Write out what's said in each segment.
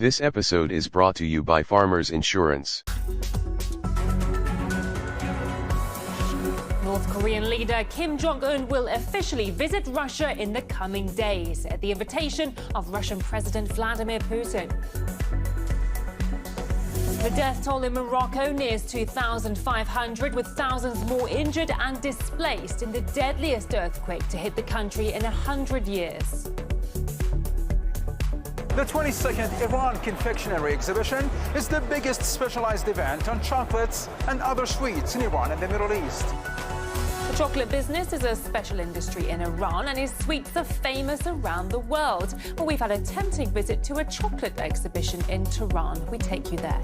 This episode is brought to you by Farmers Insurance. North Korean leader Kim Jong-un will officially visit Russia in the coming days at the invitation of Russian President Vladimir Putin. The death toll in Morocco nears 2,500, with thousands more injured and displaced in the deadliest earthquake to hit the country in 100 years. The 22nd Iran Confectionery Exhibition is the biggest specialized event on chocolates and other sweets in Iran and the Middle East. The chocolate business is a special industry in Iran, and his sweets are famous around the world. Well, we've had a tempting visit to a chocolate exhibition in Tehran. We take you there.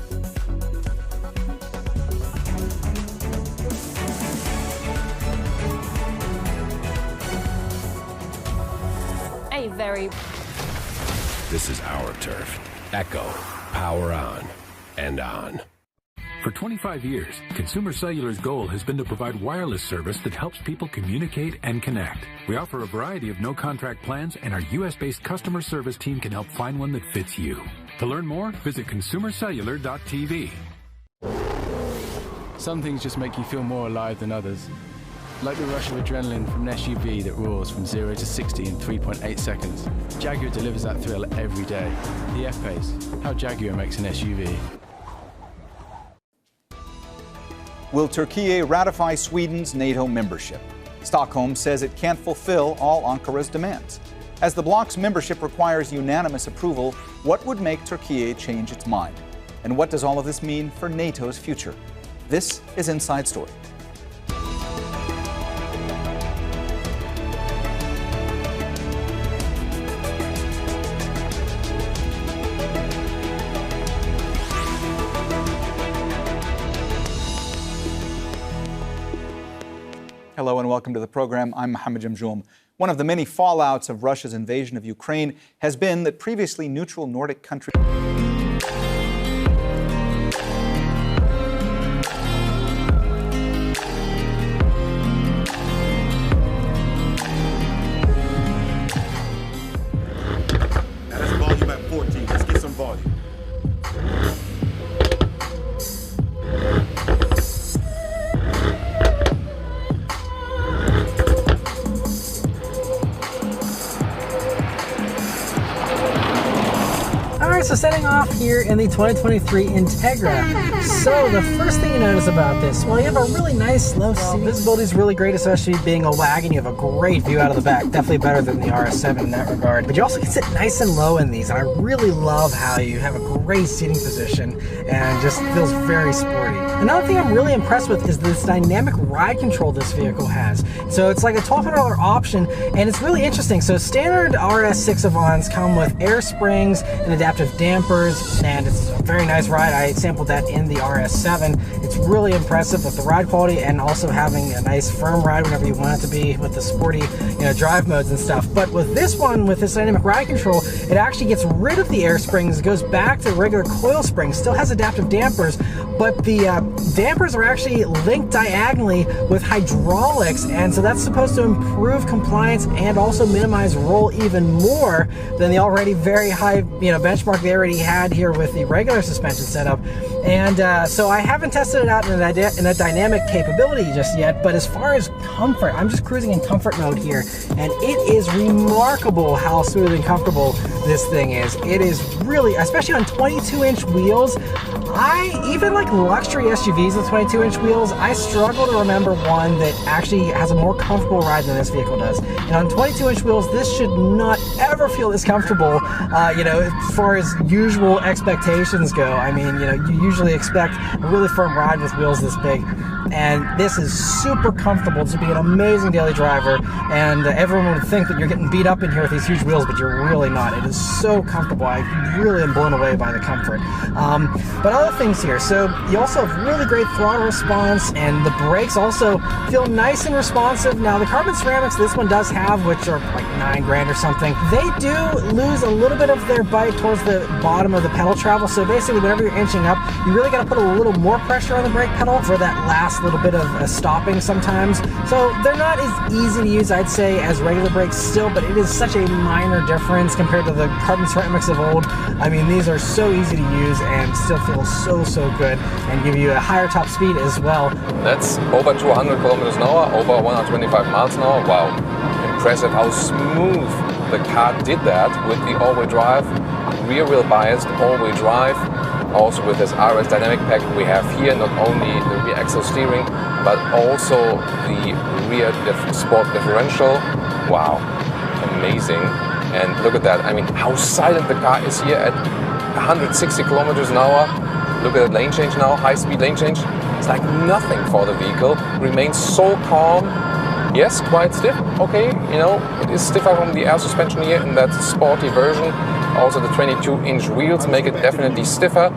A very... This is our turf. Echo, power on and on. For 25 years, Consumer Cellular's goal has been to provide wireless service that helps people communicate and connect. We offer a variety of no-contract plans, and our U.S.-based customer service team can help find one that fits you. To learn more, visit consumercellular.tv. Some things just make you feel more alive than others. Like the rush of adrenaline from an SUV that roars from 0 to 60 in 3.8 seconds. Jaguar delivers that thrill every day. The F-Pace, how Jaguar makes an SUV. Will Turkey ratify Sweden's NATO membership? Stockholm says it can't fulfill all Ankara's demands. As the bloc's membership requires unanimous approval, what would make Turkey change its mind? And what does all of this mean for NATO's future? This is Inside Story. Hello and welcome to the program. I'm Mohammed Jamjoom. One of the many fallouts of Russia's invasion of Ukraine has been that previously neutral Nordic countries... That's volume at 14. Let's get some volume. So setting off here in the 2023 Integra. So the first thing you notice about this, well, you have a really nice low seat. Visibility is really great, especially being a wagon. You have a great view out of the back. Definitely better than the RS7 in that regard. But you also can sit nice and low in these. And I really love how you have a great seating position and just feels very sporty. Another thing I'm really impressed with is this dynamic ride control this vehicle has. So it's like a $1,200 option, and it's really interesting. So standard RS6 Avans come with air springs and adaptive dampers, and it's a very nice ride. I sampled that in the RS7. It's really impressive with the ride quality and also having a nice firm ride whenever you want it to be with the sporty, drive modes and stuff. But with this one, with this dynamic ride control, it actually gets rid of the air springs, goes back to regular coil springs, still has adaptive dampers, but the dampers are actually linked diagonally with hydraulics, and so that's supposed to improve compliance and also minimize roll even more than the already very high benchmark they already had here with the regular suspension setup. And so I haven't tested it out in a dynamic capability just yet, but as far as comfort, I'm just cruising in comfort mode here, and it is remarkable how smooth and comfortable this thing is. It is really, especially on 22-inch wheels. Even like luxury SUVs with 22-inch wheels, I struggle to remember one that actually has a more comfortable ride than this vehicle does. And on 22-inch wheels, this should not ever feel this comfortable, as far as usual expectations go. I mean, you usually expect a really firm ride with wheels this big. And this is super comfortable to be an amazing daily driver, and everyone would think that you're getting beat up in here with these huge wheels, but you're really not. It is so comfortable. I really am blown away by the comfort. But other things here, so you also have really great throttle response, and the brakes also feel nice and responsive. Now the carbon ceramics this one does have, which are like $9,000 or something, they do lose a little bit of their bite towards the bottom of the pedal travel. So basically whenever you're inching up, you really got to put a little more pressure on the brake pedal for that last brakes, a little bit of stopping sometimes. So they're not as easy to use, I'd say, as regular brakes still, but it is such a minor difference compared to the carbon ceramics of old. I mean, these are so easy to use and still feel so good and give you a higher top speed as well. That's over 200 kilometers an hour, over 125 miles an hour. Wow, impressive how smooth the car did that with the all-wheel drive, rear wheel biased, all-wheel drive. Also with this RS Dynamic Pack we have here, not only the rear axle steering, but also the rear sport differential. Wow, amazing. And look at that, I mean, how silent the car is here at 160 kilometers an hour. Look at that lane change now, high-speed lane change. It's like nothing for the vehicle. Remains so calm. Yes, quite stiff. Okay, you know, it is stiffer from the air suspension here in that sporty version. Also the 22-inch wheels make it definitely stiffer.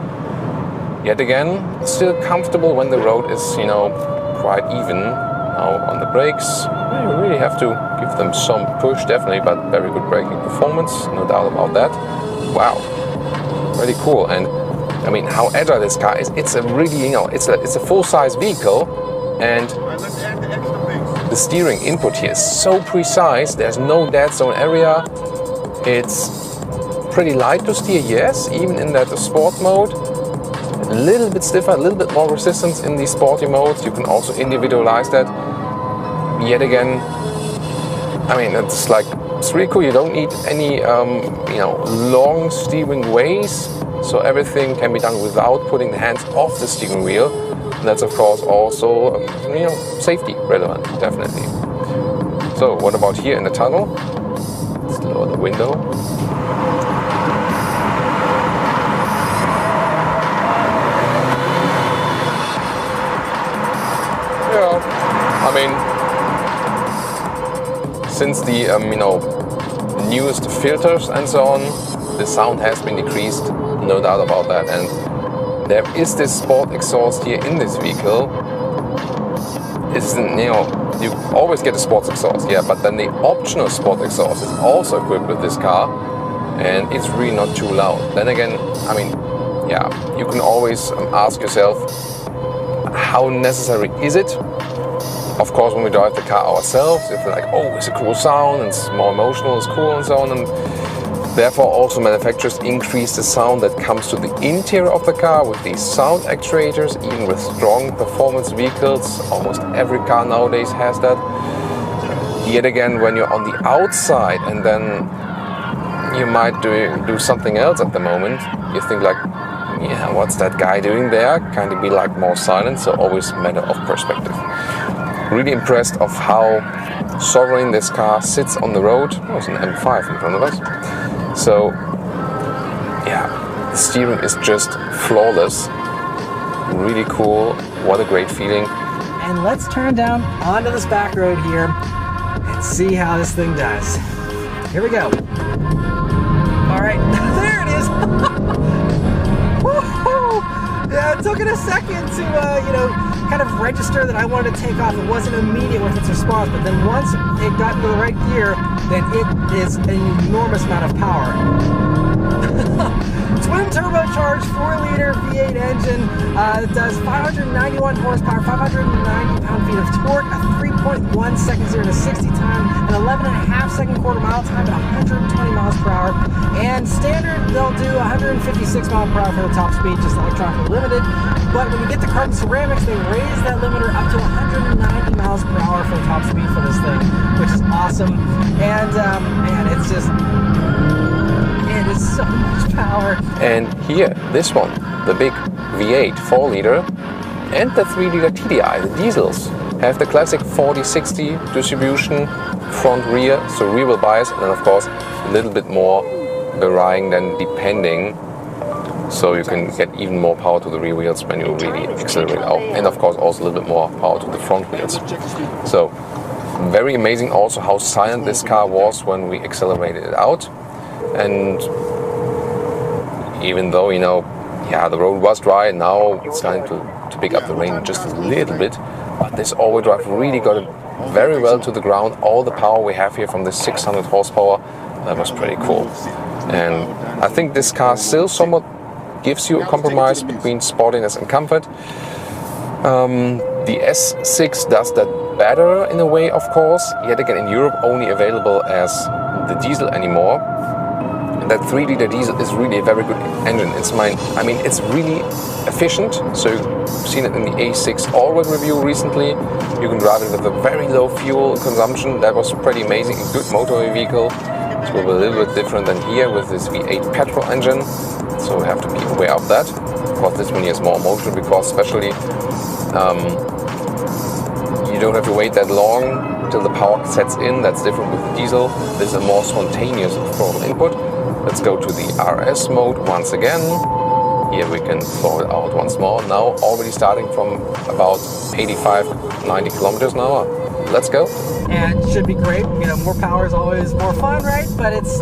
Yet again, still comfortable when the road is, you know, quite even. Now on the brakes, you really have to give them some push, definitely, but very good braking performance, no doubt about that. Wow, really cool. And I mean, how agile this car is. It's a really, you know, it's a full-size vehicle, and the steering input here is so precise. There's no dead zone area. It's pretty light to steer, yes, even in that sport mode. A little bit stiffer, a little bit more resistance in the sporty modes. You can also individualize that. Yet again, I mean, it's really cool. You don't need any, you know, long steering ways. So everything can be done without putting the hands off the steering wheel. And that's of course also, you know, safety relevant, definitely. So what about here in the tunnel? Let's lower the window. Yeah, I mean, since the you know, newest filters and so on, the sound has been decreased, no doubt about that. And there is this sport exhaust here in this vehicle. It's, you know, you always get a sports exhaust, yeah, but then the optional sport exhaust is also equipped with this car, and it's really not too loud. Then again, I mean, yeah, you can always ask yourself, how necessary is it? Of course, when we drive the car ourselves, if we're like, oh, it's a cool sound, and it's more emotional, it's cool, and so on. And therefore, also manufacturers increase the sound that comes to the interior of the car with these sound actuators, even with strong performance vehicles. Almost every car nowadays has that. Yet again, when you're on the outside and then you might do something else at the moment, you think like, yeah, what's that guy doing there? Kind of be like more silent, so always matter of perspective. Really impressed of how sovereign this car sits on the road. Oh, it's an M5 in front of us. So, yeah, the steering is just flawless. Really cool. What a great feeling. And let's turn down onto this back road here and see how this thing does. Here we go. All right, there it is. Woo-hoo! Yeah, it took it a second to, you know, kind of register that I wanted to take off. It wasn't immediate with its response, but then once it got into the right gear, then it is an enormous amount of power. Twin turbocharged 4-liter V8 engine. It does 591 horsepower, 590 pound-feet of torque, a 3.1 second 0 to 60 time, an 11.5 second quarter-mile time at 120 miles per hour. And standard, they'll do 156 miles per hour for the top speed, just electronically limited. But when you get the carbon ceramics, they raise that limiter up to 190 miles per hour for the top speed for this thing, which is awesome. And man, it's just, it is so much power. And here, this one, the big V8 4-liter and the 3-liter TDI, the diesels, have the classic 40-60 distribution, front rear, so rear wheel bias, and then of course a little bit more varying than depending, so you can get even more power to the rear wheels when you really accelerate out, and of course also a little bit more power to the front wheels. So very amazing also how silent this car was when we accelerated it out. And even though, you know, yeah, the road was dry, and now it's starting to pick up the rain just a little bit, but this all-wheel drive really got it very well to the ground. All the power we have here from the 600 horsepower, that was pretty cool. And I think this car still somewhat gives you a compromise between sportiness and comfort. The S6 does that better in a way, of course. Yet again, in Europe, only available as the diesel anymore. And that 3-liter diesel is really a very good engine. It's really efficient. So you've seen it in the A6 All-Wheel review recently. You can drive it with a very low fuel consumption. That was pretty amazing. A good motorway vehicle. It will be a little bit different than here with this V8 petrol engine. So we have to be aware of that. Of course, this one has more motion because especially you don't have to wait that long till the power sets in. That's different with the diesel. This is a more spontaneous throttle input. Let's go to the RS mode once again. Here we can throw it out once more. Now already starting from about 85-90 kilometers an hour. Let's go. And it should be great. You know, more power is always more fun, right? But it's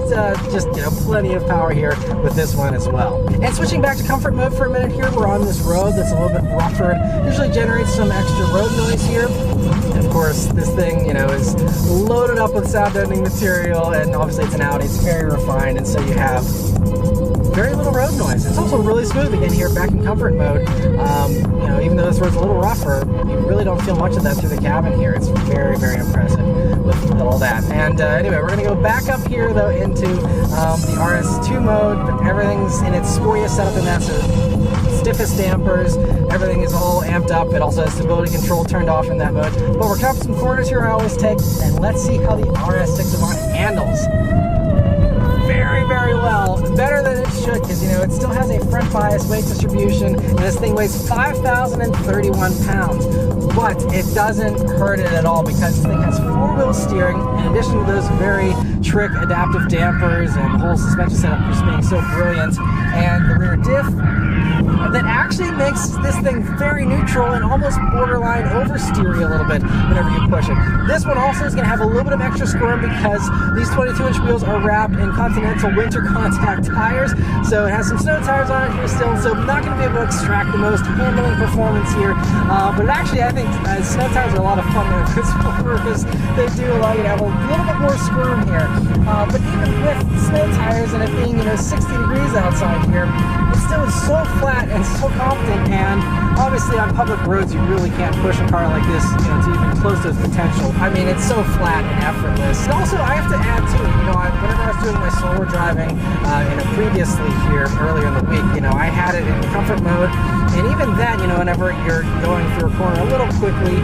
just, you know, plenty of power here with this one as well. And switching back to comfort mode for a minute here, we're on this road that's a little bit rougher. It usually generates some extra road noise here. And of course, this thing, you know, is loaded up with sound deadening material, and obviously it's an Audi, it's very refined, and so you have very little road noise. It's also really smooth again here back in comfort mode. You know, even though this road's a little rougher, you really don't feel much of that through the cabin here. It's very, very impressive with all that. And anyway, we're going to go back up here though into the RS2 mode, but everything's in its spurious setup in that, so stiffest dampers, everything is all amped up. It also has stability control turned off in that mode. But we're coming up some corners here I always take, and let's see how the RS6 Avant handles. Very, very well. Better than it should, because, you know, it still has a front bias weight distribution, and this thing weighs 5,031 pounds. But it doesn't hurt it at all, because this thing has four-wheel steering, in addition to those very trick adaptive dampers and the whole suspension setup just being so brilliant. And the rear diff, that actually makes this thing very neutral and almost borderline oversteery a little bit whenever you push it. This one also is going to have a little bit of extra squirm because these 22-inch wheels are wrapped in Continental winter contact tires, so it has some snow tires on it here still, so I'm not going to be able to extract the most handling performance here, but actually I think snow tires are a lot of fun in this because they do allow you to have a little bit more squirm here, but even with snow tires and it being, you know, 60 degrees outside here, it still is so flat and so competent, and obviously on public roads you really can't push a car like this, you know, to even close to its potential. I mean, it's so flat and effortless. And also, I have to add too, you know, whenever I was doing my slower driving, previously here earlier in the week, you know, I had it in comfort mode, and even then, you know, whenever you're going through a corner a little quickly,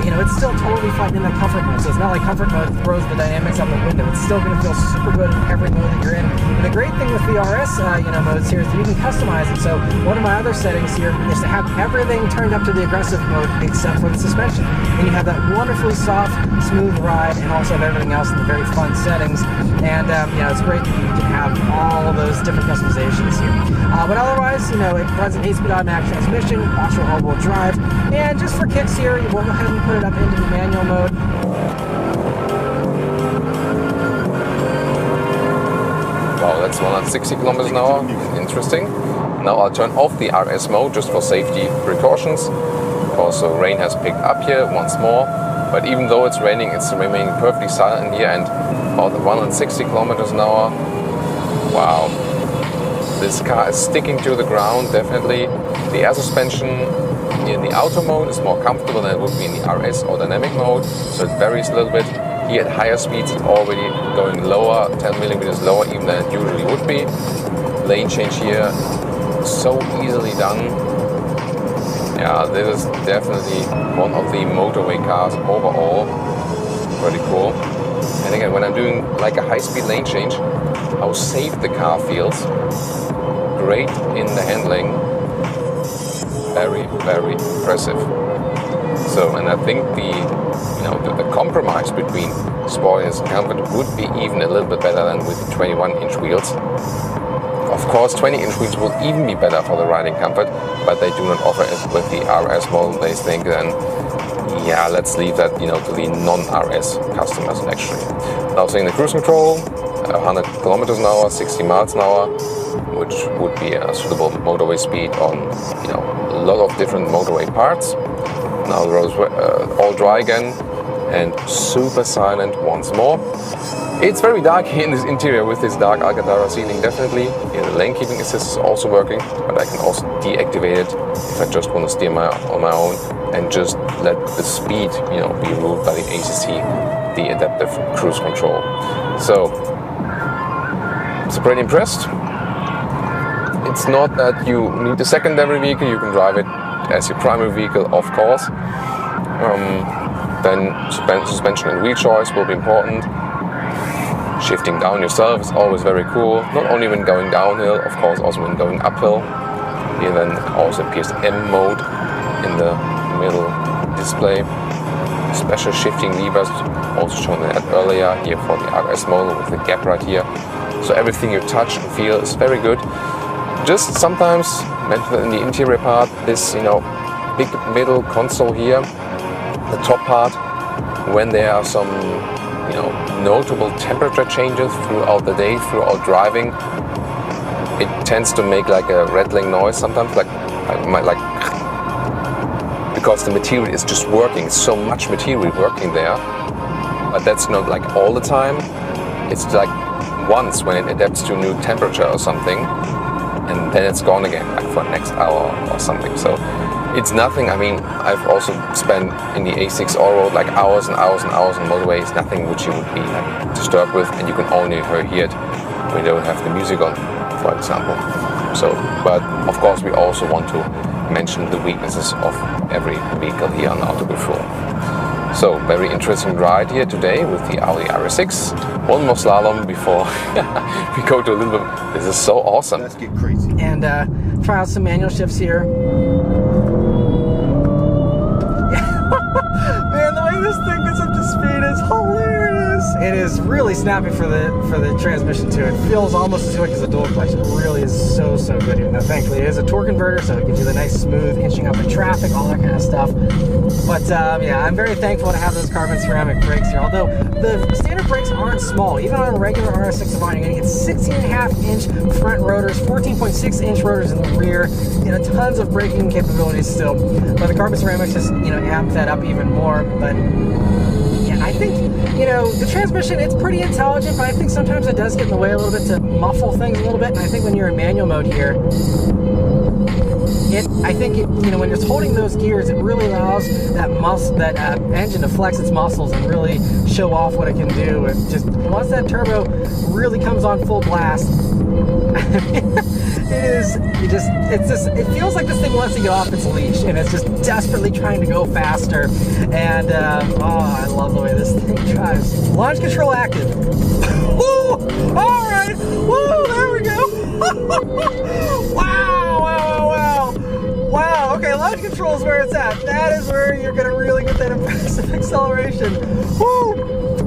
you know, it's still totally fine in the comfort mode. So it's not like comfort mode throws the dynamics out the window. It's still going to feel super good in every mode that you're in. And the great thing with the RS, you know, modes here is that you can customize it. So one of my other settings here is to have everything turned up to the aggressive mode except for the suspension. And you have that wonderfully soft, smooth ride, and also have everything else in the very fun settings. And you know, it's great that you can have all of those different customizations here. But otherwise, you know, it runs an 8-speed automatic transmission, optional all-wheel drive, and just for kicks here, we'll go ahead and put it up into the manual mode. Wow, that's 160 kilometers an hour. Interesting. Now I'll turn off the RS mode just for safety precautions. Also, rain has picked up here once more, but even though it's raining, it's remaining perfectly silent here, and about 160 kilometers an hour. Wow. This car is sticking to the ground, definitely. The air suspension in the auto mode is more comfortable than it would be in the RS or dynamic mode, so it varies a little bit. Here at higher speeds, it's already going lower, 10 millimeters lower even than it usually would be. Lane change here, so easily done. Yeah, this is definitely one of the motorway cars overall. Pretty cool. And again, when I'm doing like a high-speed lane change, how safe the car feels. Great in the handling. Very, very impressive. So, and I think the compromise between sportiness and comfort would be even a little bit better than with the 21-inch wheels. Of course, 20-inch wheels will even be better for the riding comfort, but they do not offer it with the RS model. They think then, yeah, let's leave that, you know, to the non-RS customers actually. Now seeing the cruise control, 100 kilometers an hour, 60 miles an hour, which would be a suitable motorway speed on, you know, a lot of different motorway parts. Now the roads all dry again and super silent once more. It's very dark here in this interior with this dark Alcantara ceiling, definitely. Here the lane keeping assist is also working, but I can also deactivate it if I just want to steer on my own and just let the speed, you know, be ruled by the ACC, the adaptive cruise control. So, I'm pretty impressed. It's not that you need a secondary vehicle, you can drive it as your primary vehicle, of course. Then suspension and wheel choice will be important. Shifting down yourself is always very cool, not only when going downhill, of course also when going uphill. Here then also appears M mode in the middle display. Special shifting levers, also shown that earlier, here for the RS model with the gap right here. So everything you touch and feel is very good. Just sometimes, mentioned in the interior part, this, you know, big middle console here, the top part, when there are some, you know, notable temperature changes throughout the day, throughout driving, it tends to make like a rattling noise sometimes, because the material is just working, so much material working there. But that's not like all the time. It's like once when it adapts to a new temperature or something, and then it's gone again, like for the next hour or something. So it's nothing. I mean, I've also spent in the A6 Allroad like hours and hours and hours on motorway. It's nothing which you would be like disturbed with, and you can only hear it when you don't have the music on, for example. So, but of course we also want to mention the weaknesses of every vehicle here on Autogrill. So, very interesting ride here today with the Audi RS6. One more slalom before we go to a little bit. This is so awesome. Let's get crazy. And try out some manual shifts here. Man, the way this thing gets up to speed is hilarious. It is really snappy for the transmission too. It feels almost as quick as a dual clutch. It really is so good. Even though thankfully it is a torque converter, so it gives you the nice smooth inching up in traffic, all that kind of stuff. But yeah, I'm very thankful to have those carbon ceramic brakes here. Although the standard brakes aren't small, even on a regular RS6 Avant, you're gonna get 16.5-inch front rotors, 14.6-inch rotors in the rear. You know, tons of braking capabilities still. But the carbon ceramics just, you know, amp that up even more. But yeah, I think, you know, the transmission, it's pretty intelligent, but I think sometimes it does get in the way a little bit to muffle things a little bit. And I think when you're in manual mode here, I think you know, when you're holding those gears, it really allows that engine to flex its muscles and really show off what it can do. It just, once that turbo really comes on full blast, it feels like this thing wants to get off its leash, and it's just desperately trying to go faster. And oh, I love the way this thing drives. Launch control active. Woo! All right. Woo! There we go. Wow, okay, launch control is where it's at. That is where you're gonna really get that impressive acceleration. Woo!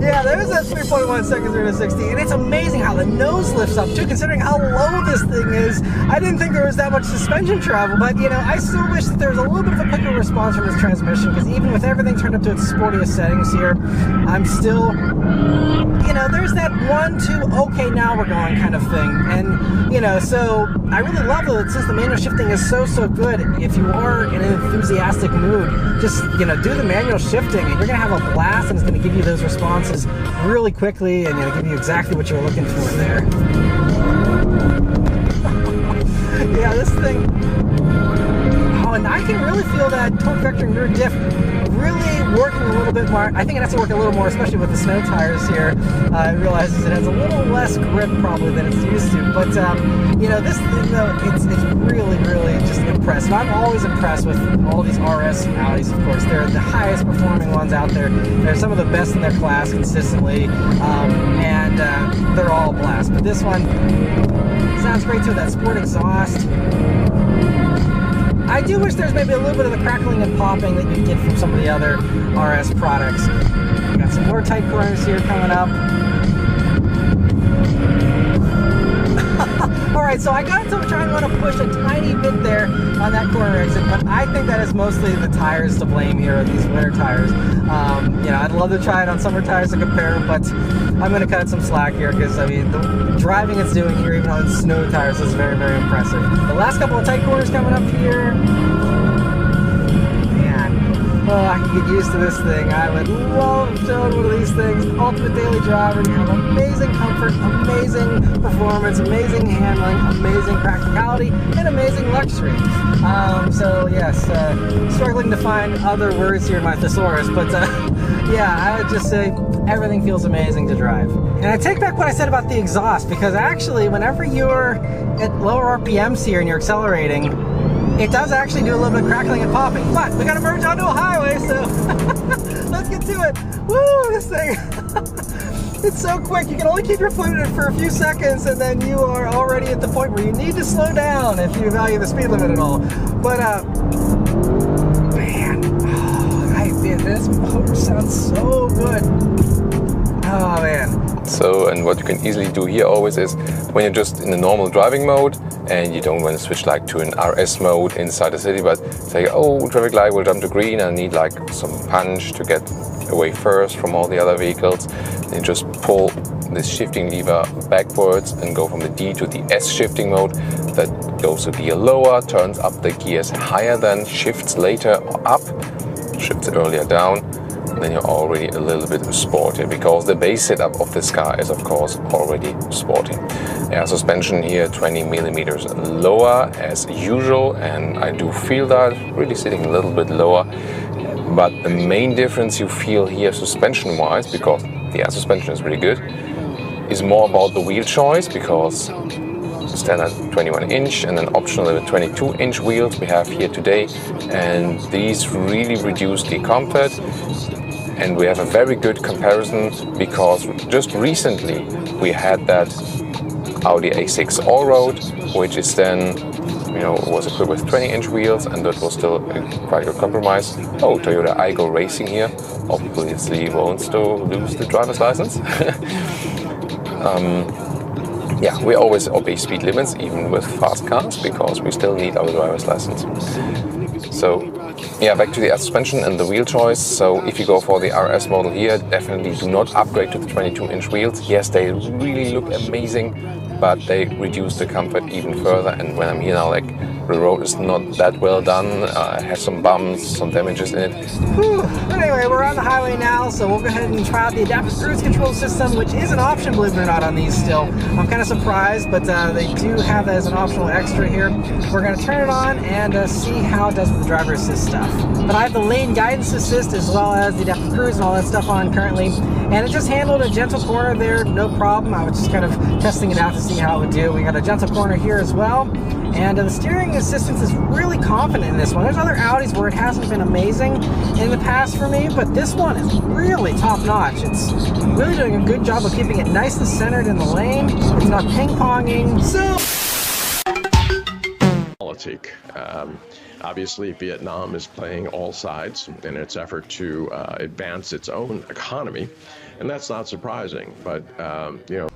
Yeah, there's that 3.1 seconds 0 to 60, and it's amazing how the nose lifts up too, considering how low this thing is. I didn't think there was that much suspension travel, but you know, I still wish that there was a little bit of a quicker response from this transmission, because even with everything turned up to its sportiest settings here, I'm still, you know, there's that 1-2, okay, now we're going kind of thing. And you know, so I really love that since the manual shifting is so good, if you are in an enthusiastic mood, just, you know, do the manual shifting and you're gonna have a blast, and it's gonna give you those responses really quickly, and, you know, give you exactly what you're looking for there. Yeah, this thing, oh, and I can really feel that torque vectoring rear diff really working a little bit more. I think it has to work a little more, especially with the snow tires here. It realizes it has a little less grip probably than it's used to. But you know, this thing though, it's really just impressive. I'm always impressed with all these RS Audis. Of course, they're the highest performing ones out there. They're some of the best in their class consistently, and they're all a blast. But this one sounds great too. That sport exhaust. I do wish there's maybe a little bit of the crackling and popping that you get from some of the other RS products. We got some more tight corners here coming up. Alright, so I got to try and want to push a tiny bit there on that corner exit, but I think that is mostly the tires to blame here, these winter tires. You know, I'd love to try it on summer tires to compare, but I'm going to cut some slack here, because I mean, the driving it's doing here, even on snow tires, is very impressive. The last couple of tight corners coming up here, man, I can get used to this thing. I would love to own one of these things. Ultimate daily driver. You have amazing comfort, amazing performance, amazing handling, amazing practicality, and amazing luxury. So yes, struggling to find other words here in my thesaurus, but yeah, I would just say everything feels amazing to drive. And I take back what I said about the exhaust, because actually whenever you're at lower RPMs here and you're accelerating, it does actually do a little bit of crackling and popping. But we gotta merge onto a highway, so let's get to it. Woo, this thing. It's so quick. You can only keep your foot in it for a few seconds, and then you are already at the point where you need to slow down if you value the speed limit at all. But man, this motor sounds so good. Oh man. So, and what you can easily do here always is when you're just in the normal driving mode and you don't want to switch like to an RS mode inside the city, but say, oh, traffic light will jump to green, I need like some punch to get away first from all the other vehicles. Then you just pull this shifting lever backwards and go from the D to the S shifting mode. That goes to gear lower, turns up the gears higher than, shifts later up, shifts earlier down. Then you're already a little bit sporty, because the base setup of this car is of course already sporty. Air suspension here 20 millimeters lower as usual, and I do feel that really sitting a little bit lower. But the main difference you feel here suspension wise, because the air suspension is really good, is more about the wheel choice, because standard 21-inch and then optional 22-inch wheels we have here today, and these really reduce the comfort. And we have a very good comparison, because just recently we had that Audi A6 Allroad, which is then, you know, was equipped with 20-inch wheels, and that was still quite a good compromise. Oh, Toyota Aygo Racing here obviously wants to lose the driver's license. Yeah, we always obey speed limits, even with fast cars, because we still need our driver's license. So, yeah, back to the air suspension and the wheel choice. So if you go for the RS model here, definitely do not upgrade to the 22-inch wheels. Yes, they really look amazing, but they reduce the comfort even further. And when I'm here now, like, the road is not that well done. It has some bumps, some damages in it. Whew. Anyway, we're on the highway now, so we'll go ahead and try out the adaptive cruise control system, which is an option, believe it or not, on these still. I'm kind of surprised, but they do have that as an optional extra here. We're going to turn it on and see how it does with the driver assist stuff. But I have the lane guidance assist as well as the adaptive cruise and all that stuff on currently, and it just handled a gentle corner there, no problem. I was just kind of testing it out to see how it would do. We got a gentle corner here as well. And the steering assistance is really confident in this one. There's other Audis where it hasn't been amazing in the past for me, but this one is really top notch. It's really doing a good job of keeping it nice and centered in the lane. It's not ping-ponging. So politic. Obviously, Vietnam is playing all sides in its effort to advance its own economy, and that's not surprising. But you know.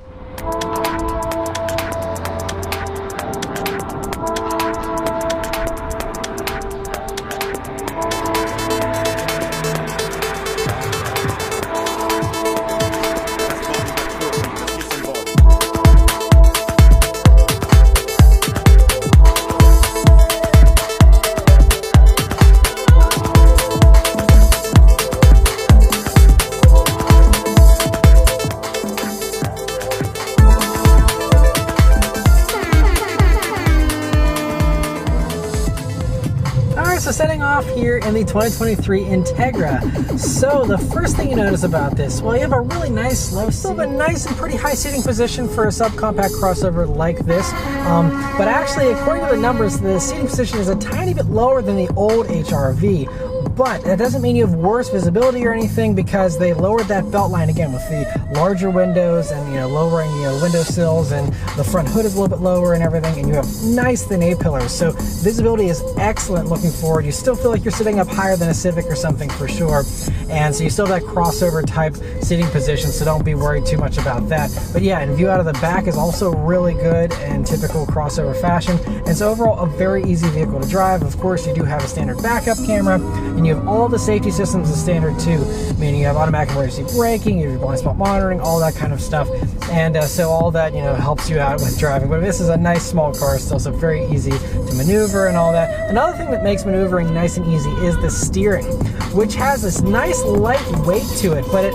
So setting off here in the 2023 Integra. So the first thing you notice about this, well, you have a really nice low seat, a nice and pretty high seating position for a subcompact crossover like this. But actually, according to the numbers, the seating position is a tiny bit lower than the old HR-V. But that doesn't mean you have worse visibility or anything, because they lowered that belt line again with the larger windows and, you know, lowering, you know, window sills, and the front hood is a little bit lower and everything, and you have nice thin A-pillars. So visibility is excellent looking forward. You still feel like you're sitting up higher than a Civic or something for sure. And so you still have that crossover type seating position, so don't be worried too much about that. But yeah, and view out of the back is also really good in typical crossover fashion. And so overall, a very easy vehicle to drive. Of course, you do have a standard backup camera, and you have all the safety systems as standard too, meaning you have automatic emergency braking, you have your blind spot monitoring, all that kind of stuff. And so all that, you know, helps you out with driving. But this is a nice small car still, so very easy to maneuver and all that. Another thing that makes maneuvering nice and easy is the steering, which has this nice light weight to it, but it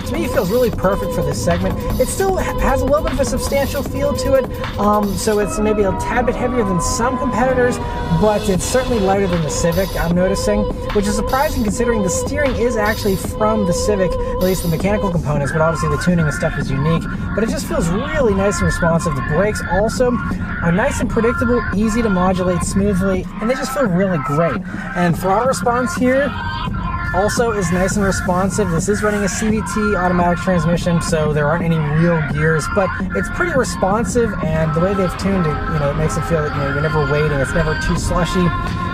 to me feels really perfect for this segment. It still has a little bit of a substantial feel to it, so it's maybe a tad bit heavier than some competitors, but it's certainly lighter than the Civic, I'm noticing, which is surprising considering the steering is actually from the Civic, at least the mechanical components, but obviously the tuning and stuff is unique. But it just feels really nice and responsive. The brakes also are nice and predictable, easy to modulate smoothly, and they just feel really great. And throttle response here also is nice and responsive. This is running a CVT automatic transmission, so there aren't any real gears, but it's pretty responsive, and the way they've tuned it, it makes it feel that you're never waiting, it's never too slushy.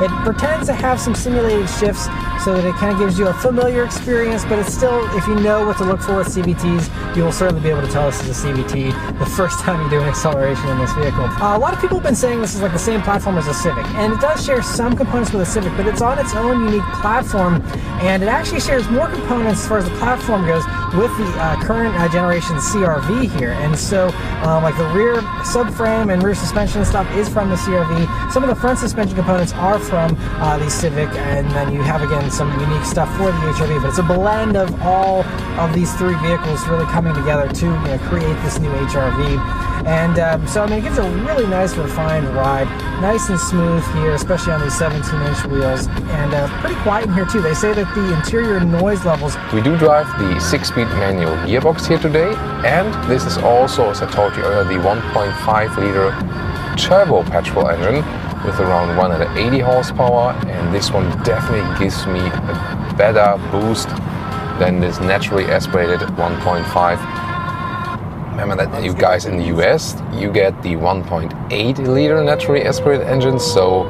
It pretends to have some simulated shifts so that it kind of gives you a familiar experience, but it's still, if you know what to look for with CVTs, you will certainly be able to tell this is a CVT the first time you do an acceleration in this vehicle. A lot of people have been saying this is like the same platform as a Civic, and it does share some components with a Civic, but it's on its own unique platform, and it actually shares more components as far as the platform goes with the current generation CR-V here. And so like the rear subframe and rear suspension stuff is from the CR-V. Some of the front suspension components are from the Civic, and then you have again some unique stuff for the HR-V, but it's a blend of all of these three vehicles really coming together to create this new HR-V. And so I mean, it gives a really nice refined ride, nice and smooth here, especially on these 17-inch wheels, and pretty quiet in here too. They say that the interior noise levels. We do drive the 6-speed manual gearbox here today, and this is also, as I told you earlier, the 1.5-liter turbo petrol engine with around 180 horsepower, and this one definitely gives me a better boost than this naturally aspirated 1.5. Remember that you guys in the US, you get the 1.8-liter naturally aspirated engine, so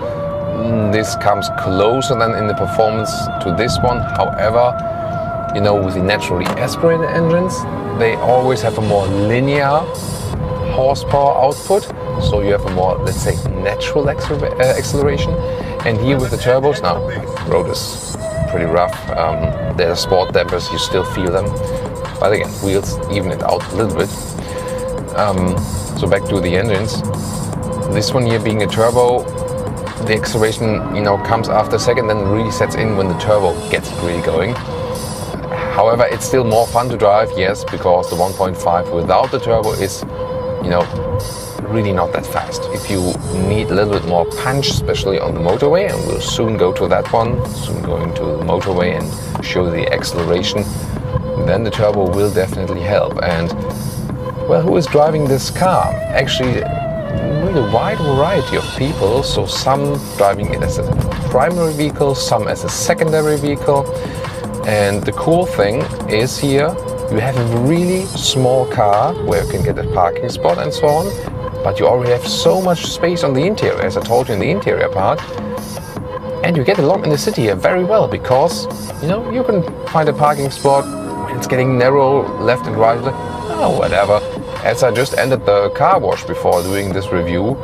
this comes closer than in the performance to this one. However, with the naturally aspirated engines, they always have a more linear horsepower output, so you have a more, let's say, natural acceleration. And here with the turbos, now the road is pretty rough, there are sport dampers, you still feel them, but again, wheels even it out a little bit. So back to the engines, this one here being a turbo, the acceleration comes after a second, then really sets in when the turbo gets really going. However, it's still more fun to drive, yes, because the 1.5 without the turbo is really not that fast. If you need a little bit more punch, especially on the motorway, and we'll soon go to that one, soon going to the motorway and show the acceleration, then the turbo will definitely help. And well, who is driving this car? Actually, really wide variety of people, so some driving it as a primary vehicle, some as a secondary vehicle. And the cool thing is here, you have a really small car where you can get a parking spot and so on, but you already have so much space on the interior, as I told you in the interior part. And you get along in the city here very well, because you can find a parking spot when it's getting narrow left and right, like, oh, whatever. As I just entered the car wash before doing this review,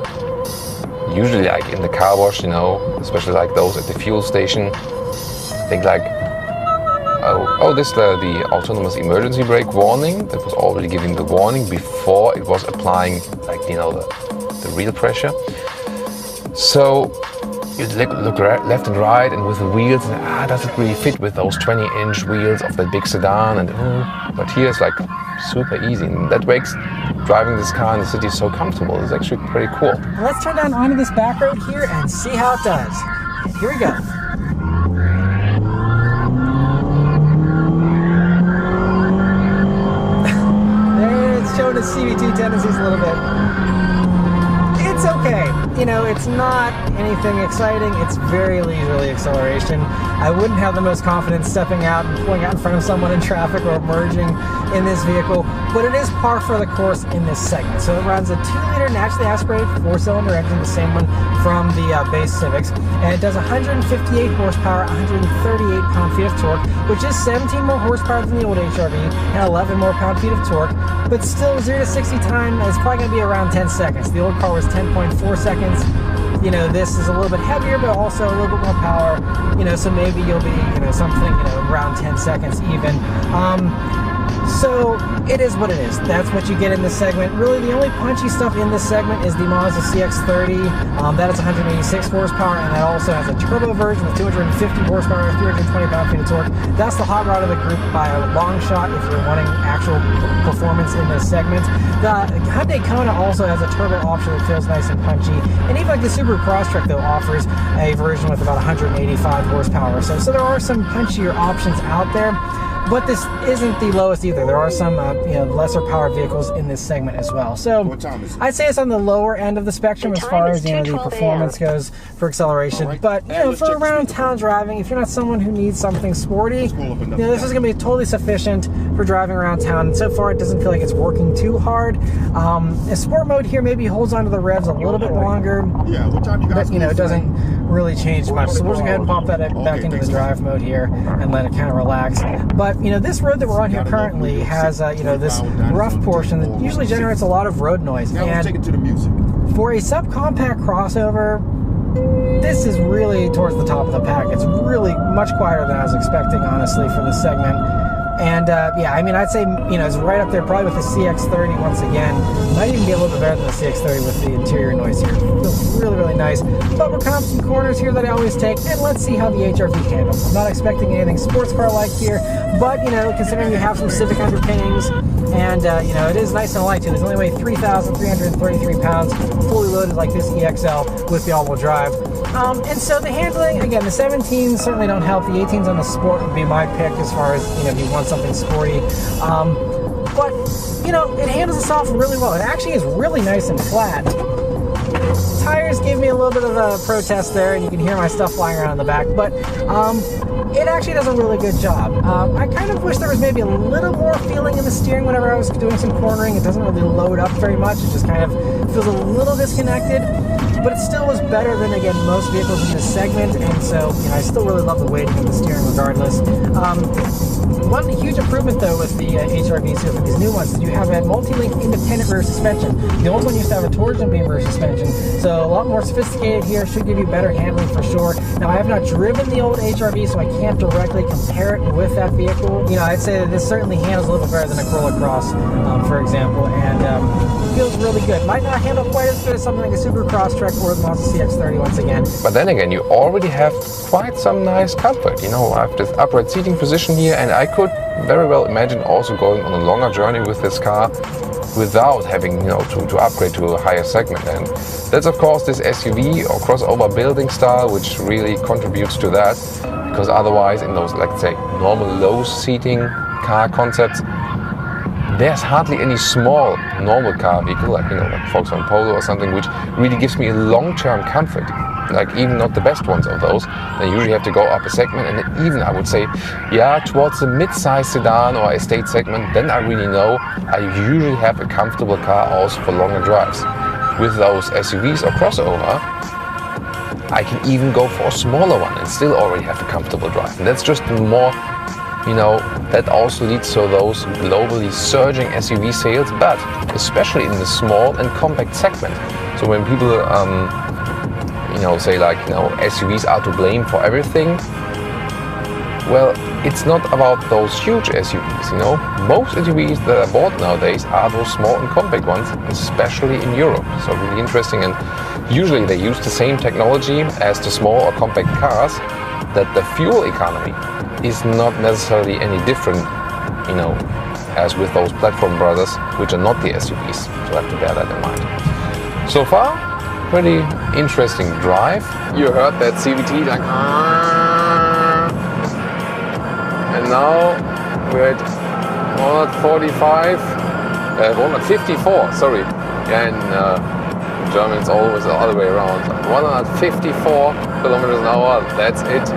usually like in the car wash, especially like those at the fuel station, I think like, oh, this is the autonomous emergency brake warning that was already giving the warning before it was applying, like, the real pressure. So you look left and right, and with the wheels, and does it really fit with those 20-inch wheels of that big sedan? And but here it's like super easy, and that makes driving this car in the city so comfortable. It's actually pretty cool. Let's turn down onto this back road here and see how it does. Here we go. Showing its CVT tendencies a little bit. It's okay. It's not anything exciting. It's very leisurely acceleration. I wouldn't have the most confidence stepping out and pulling out in front of someone in traffic or merging in this vehicle, but it is par for the course in this segment. So it runs a 2-liter naturally aspirated 4-cylinder engine, the same one from the base Civics, and it does 158 horsepower, 138 pound-feet of torque, which is 17 more horsepower than the old HR-V and 11 more pound-feet of torque, but still 0 to 60 time is probably going to be around 10 seconds. The old car was 10.4 seconds. This is a little bit heavier, but also a little bit more power, so maybe you'll be, something, around 10 seconds even. So it is what it is. That's what you get in this segment. Really, the only punchy stuff in this segment is the Mazda CX-30. That is 186 horsepower, and that also has a turbo version with 250 horsepower, 320 pound-feet of torque. That's the hot rod of the group by a long shot if you're wanting actual performance in this segment. The Hyundai Kona also has a turbo option that feels nice and punchy, and even like the Subaru Crosstrek though offers a version with about 185 horsepower or so. So there are some punchier options out there. But this isn't the lowest either. There are some lesser powered vehicles in this segment as well. So I'd say it's on the lower end of the spectrum as far as the performance goes for acceleration. But for around town driving, if you're not someone who needs something sporty, this is going to be totally sufficient for driving around town. And so far, it doesn't feel like it's working too hard. A sport mode here maybe holds onto the revs a little bit longer. Yeah, what time you guys? But it doesn't really change much. So we'll just go ahead and pop that back into the drive mode here and let it kind of relax. But this road that we're on here currently has this rough portion that usually generates a lot of road noise. And take it to the music. For a subcompact crossover, this is really towards the top of the pack. It's really much quieter than I was expecting, honestly, for this segment. And I'd say it's right up there probably with the CX-30 once again. Might even be a little bit better than the CX-30 with the interior noise here. It feels really, really nice. But we're coming up some corners here that I always take, and let's see how the HR-V handles. I'm not expecting anything sports car-like here, but considering you have some Civic underpinnings, and it is nice and light too. There's only weigh 3,333 pounds, fully loaded like this EXL with the all-wheel drive. And so the handling, again, the 17s certainly don't help. The 18s on the Sport would be my pick as far as, if you want something sporty. But, it handles itself really well. It actually is really nice and flat. Tires gave me a little bit of a protest there, and you can hear my stuff flying around in the back, but it actually does a really good job. I kind of wish there was maybe a little more feeling in the steering whenever I was doing some cornering. It doesn't really load up very much. It just kind of feels a little disconnected, but it still was better than, again, most vehicles in this segment, and so I still really love the weighting of the steering regardless. One huge improvement though with the HR-Vs here for these new ones is you have a multi-link independent rear suspension. The old one used to have a torsion beam rear suspension, so a lot more sophisticated here, should give you better handling for sure. Now I have not driven the old HR-V, so I can't directly compare it with that vehicle. I'd say that this certainly handles a little bit better than a Corolla Cross, for example, and feels really good. Might not handle quite as good as something like a Subaru Crosstrek or the Mazda CX-30 once again. But then again, you already have quite some nice comfort. I have this upright seating position here, and I could very well imagine also going on a longer journey with this car without having to upgrade to a higher segment. And that's of course this SUV or crossover building style which really contributes to that, because otherwise in those, let's say, normal low seating car concepts, there's hardly any small normal car vehicle like like Volkswagen Polo or something which really gives me a long-term comfort. Like even not the best ones of those, they usually have to go up a segment, and even I would say, towards the mid-size sedan or estate segment, then I really know I usually have a comfortable car also for longer drives. With those SUVs or crossover, I can even go for a smaller one and still already have a comfortable drive. And that's just more, that also leads to those globally surging SUV sales, but especially in the small and compact segment. So when people say SUVs are to blame for everything. Well, it's not about those huge SUVs, Most SUVs that are bought nowadays are those small and compact ones, especially in Europe. So really interesting, and usually they use the same technology as the small or compact cars, that the fuel economy is not necessarily any different, as with those platform brothers, which are not the SUVs. So I have to bear that in mind. So far, pretty interesting drive. You heard that CVT like, and now we're at 145, 154, sorry. Yeah, in German it's always the other way around. 154 kilometers an hour, that's it.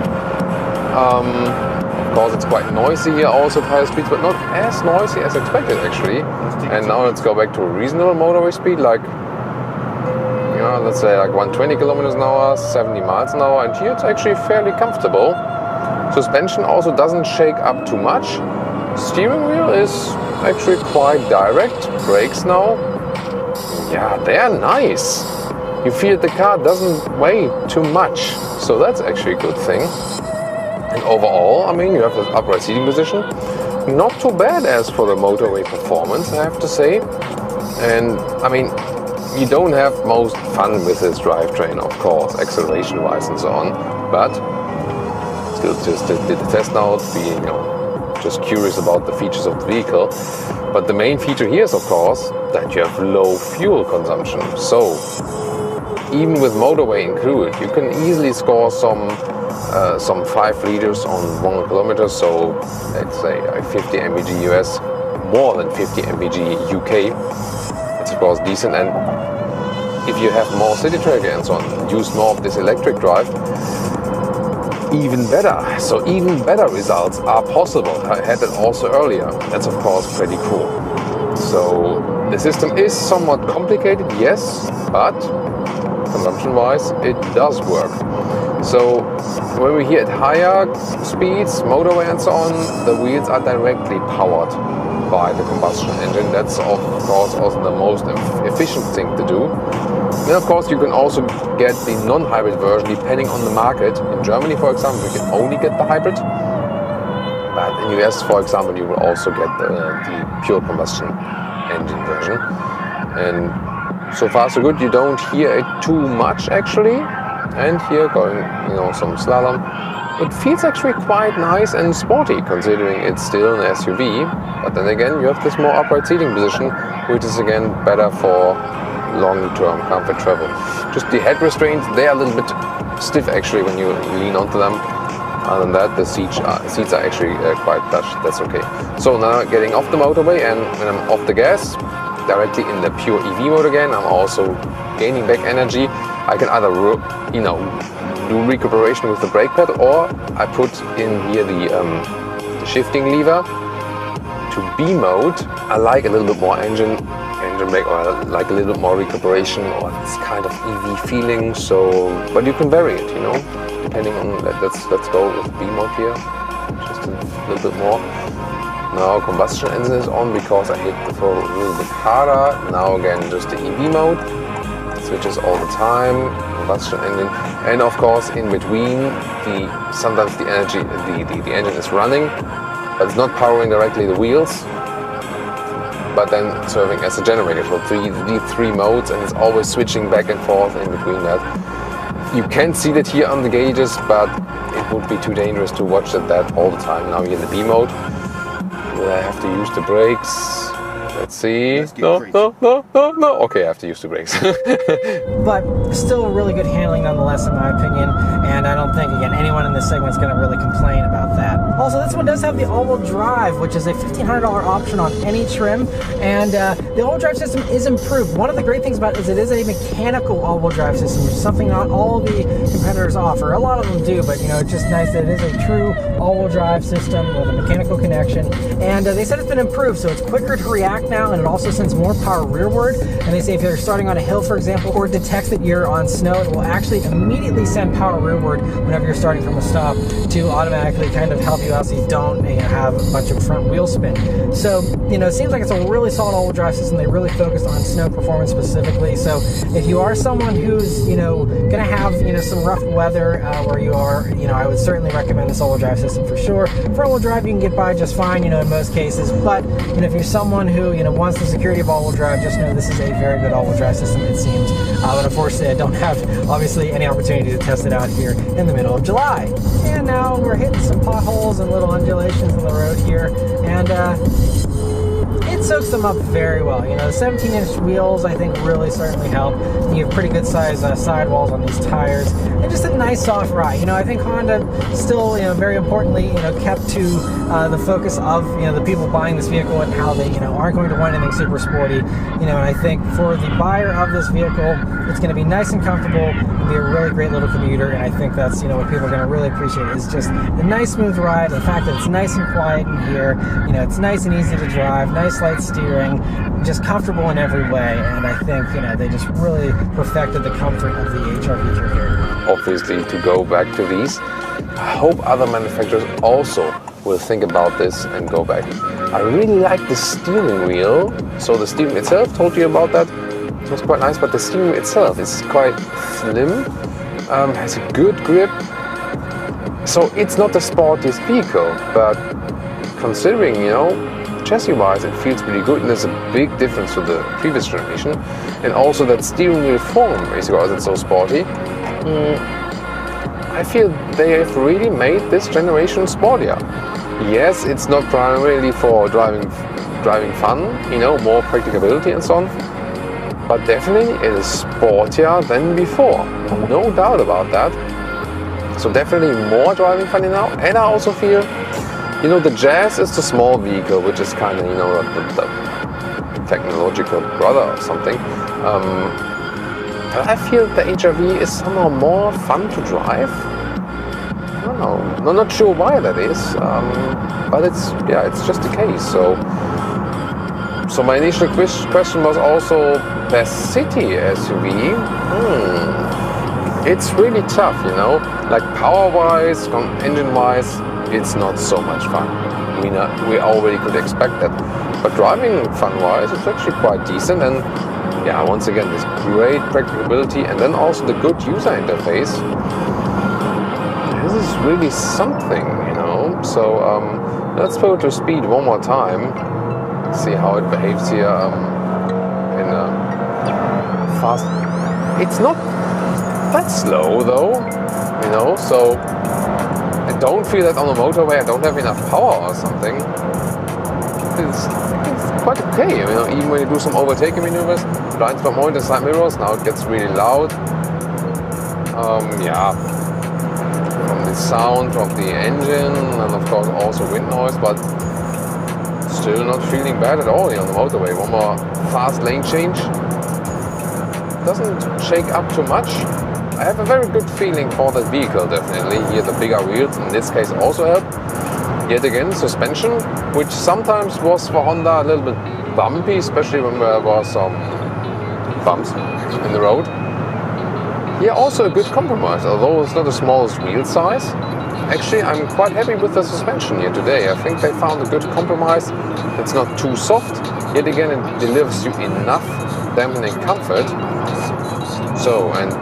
Of course it's quite noisy here also at higher speeds, but not as noisy as expected actually. And now let's go back to a reasonable motorway speed, like let's say like 120 kilometers an hour, 70 miles an hour, and here it's actually fairly comfortable. Suspension also doesn't shake up too much. Steering wheel is actually quite direct. Brakes now, they're nice. You feel the car doesn't weigh too much, so that's actually a good thing. And overall, you have this upright seating position. not too bad as for the motorway performance, I have to say. And I mean, you don't have most fun with this drivetrain, of course, acceleration-wise and so on, but still just did the test now, being just curious about the features of the vehicle. But the main feature here is, of course, that you have low fuel consumption. So even with motorway included, you can easily score some 5 liters on 1 kilometer. So let's say 50 mpg US, more than 50 mpg UK. It's of course decent. And if you have more city track and so on, use more of this electric drive, even better. So even better results are possible. I had it also earlier. That's of course pretty cool. So the system is somewhat complicated, yes, but consumption-wise, it does work. So when we're here at higher speeds, motorway and so on, the wheels are directly powered by the combustion engine. That's of course also the most efficient thing to do. Then of course you can also get the non-hybrid version depending on the market. In Germany, for example, you can only get the hybrid. But in the US, for example, you will also get the pure combustion engine version. And so far so good, you don't hear it too much actually. And here going, some slalom. It feels actually quite nice and sporty considering it's still an SUV. But then again, you have this more upright seating position, which is again better for long-term comfort travel. Just the head restraints, they are a little bit stiff actually when you lean onto them. Other than that, the seats are actually quite plush. That's okay. So now getting off the motorway and when I'm off the gas, directly in the pure EV mode again, I'm also gaining back energy. I can either do recuperation with the brake pad, or I put in here the shifting lever. To B mode, I like a little bit more engine brake, or I like a little bit more recuperation, or this kind of EV feeling. So, but you can vary it, depending on that. Let's go with B mode here, just a little bit more. Now combustion engine is on because I hit the throttle a little bit harder. Now again, just the EV mode. Switches all the time, combustion engine, and of course in between, sometimes the engine is running, but it's not powering directly the wheels, but then serving as a generator for the three modes, and it's always switching back and forth in between that. You can see that here on the gauges, but it would be too dangerous to watch that all the time. Now here in the B mode, will I have to use the brakes? Let's see. No. Okay, I have to use the brakes. But still really good handling nonetheless, in my opinion. And I don't think, again, anyone in this segment is going to really complain about that. Also, this one does have the all-wheel drive, which is a $1,500 option on any trim. And the all-wheel drive system is improved. One of the great things about it is it is a mechanical all-wheel drive system, which is something not all the competitors offer. A lot of them do, but it's just nice that it is a true all-wheel drive system with a mechanical connection. And they said it's been improved, so it's quicker to react now, and it also sends more power rearward. And they say if you're starting on a hill, for example, or it detects that you're on snow, it will actually immediately send power rearward whenever you're starting from a stop to automatically kind of help you out so you don't have a bunch of front wheel spin. So, it seems like it's a really solid all-wheel drive system. They really focused on snow performance specifically. So if you are someone who's, going to have, some rough weather where you are, I would certainly recommend this all-wheel drive system for sure. For all-wheel drive, you can get by just fine, in most cases. But, if you're someone who, wants the security of all-wheel drive, just know this is a very good all-wheel drive system, it seems. But unfortunately, I don't have, obviously, any opportunity to test it out here in the middle of July. And now we're hitting some potholes and little undulations on the road here. And, it soaks them up very well. The 17-inch wheels, I think, really certainly help. You have pretty good size sidewalls on these tires, and just a nice soft ride. I think Honda still, very importantly, kept to the focus of, the people buying this vehicle and how they, aren't going to want anything super sporty. And I think for the buyer of this vehicle, it's going to be nice and comfortable and be a really great little commuter. And I think that's, what people are going to really appreciate is just the nice smooth ride, the fact that it's nice and quiet in here. It's nice and easy to drive, nice light steering, just comfortable in every way. And I think, they just really perfected the comfort of the HR feature here. Obviously, to go back to these, I hope other manufacturers also will think about this and go back. I really like the steering wheel. So the steering itself, told you about that. It was quite nice, but the steering wheel itself is quite slim, has a good grip. So it's not the sportiest vehicle, but considering, you know, chassis-wise it feels pretty good, and there's a big difference to the previous generation. And also that steering wheel form, because it's so sporty, I feel they have really made this generation sportier. Yes, it's not primarily for driving fun, you know, more practicability and so on, but definitely it is sportier than before, no doubt about that. So definitely more driving funny now. And I also feel, you know, the Jazz is the small vehicle, which is kind of, you know, the technological brother or something. But I feel the HRV is somehow more fun to drive. I don't know. I'm not sure why that is, but it's just the case. So my initial question was also best city SUV. It's really tough, you know. Like power-wise, engine-wise, it's not so much fun. We already could expect that. But driving fun-wise, it's actually quite decent. And yeah, once again, this great practicability and then also the good user interface. This is really something, you know. So let's go to speed one more time. See how it behaves here in a fast. It's not that slow though, you know. So I don't feel that on the motorway I don't have enough power or something. It's quite okay, you know. Even when you do some overtaking maneuvers, blind spot monitor, side mirrors. Now it gets really loud. Yeah. From the sound of the engine and of course also wind noise, but still not feeling bad at all here on the motorway. One more fast lane change. Doesn't shake up too much. I have a very good feeling for that vehicle, definitely. Here the bigger wheels in this case also help. Yet again, suspension, which sometimes was for Honda a little bit bumpy, especially when there was some bumps in the road. Here also a good compromise, although it's not the smallest wheel size. Actually, I'm quite happy with the suspension here today. I think they found a good compromise. It's not too soft. Yet again, it delivers you enough dampening comfort. So, and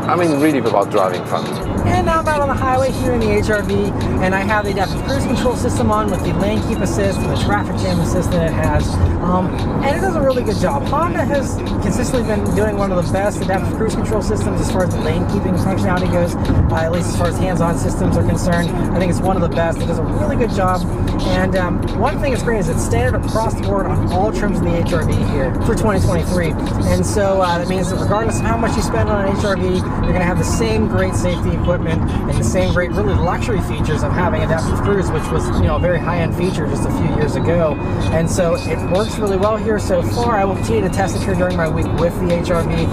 I mean really about driving fun. And now I'm out on the highway here in the HRV, and I have the adaptive cruise control system on with the lane keep assist and the traffic jam assist that it has. And it does a really good job. Honda has consistently been doing one of the best adaptive cruise control systems as far as the lane keeping functionality goes, at least as far as hands-on systems are concerned. I think it's one of the best. It does a really good job. And one thing that's great is it's standard across the board on all trims in the HRV here for 2023. And so that means that regardless of how much you spend on an HRV, you're going to have the same great safety equipment and the same great, really luxury features of having adaptive cruise, which was, you know, a very high-end feature just a few years ago. And so it works really well here so far. I will continue to test it here during my week with the HRV.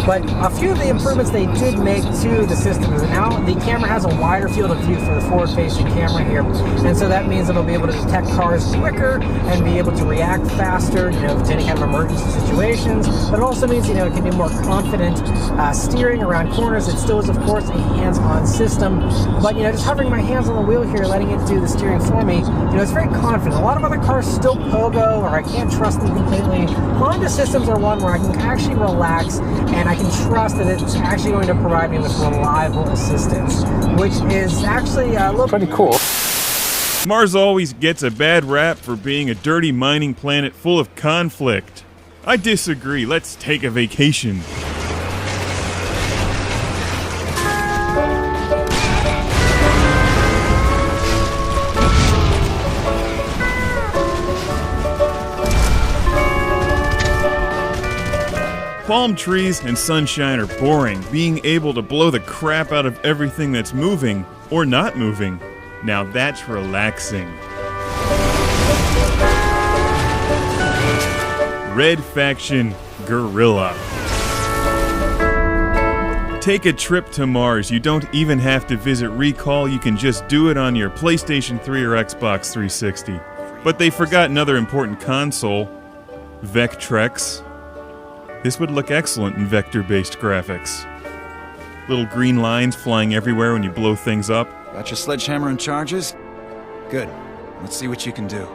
But a few of the improvements they did make to the system is now the camera has a wider field of view for the forward-facing camera here, and so that means it'll be able to detect cars quicker and be able to react faster, you know, to any kind of emergency situations. But it also means, you know, it can be more confident steering around corners. It still is, of course, a hands-on system, but, you know, just hovering my hands on the wheel here, letting it do the steering for me, you know, it's very confident. A lot of other cars still pogo, or I can't trust them completely. Honda systems are one where I can actually relax and I can trust that it's actually going to provide me with reliable assistance, which is actually a little pretty cool. Mars always gets a bad rap for being a dirty mining planet full of conflict. I disagree. Let's take a vacation. Palm trees and sunshine are boring. Being able to blow the crap out of everything that's moving or not moving, now that's relaxing. Red Faction Gorilla. Take a trip to Mars. You don't even have to visit Recall. You can just do it on your PlayStation 3 or Xbox 360. But they forgot another important console, Vectrex. This would look excellent in vector-based graphics. Little green lines flying everywhere when you blow things up. Got your sledgehammer and charges? Good. Let's see what you can do.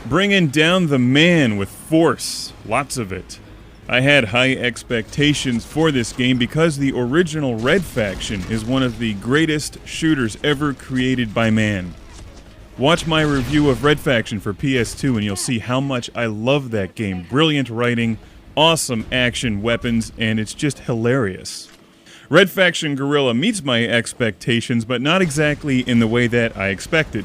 Bringing down the man with force. Lots of it. I had high expectations for this game because the original Red Faction is one of the greatest shooters ever created by man. Watch my review of Red Faction for PS2 and you'll see how much I love that game. Brilliant writing, awesome action, weapons, and it's just hilarious. Red Faction Guerrilla meets my expectations, but not exactly in the way that I expected.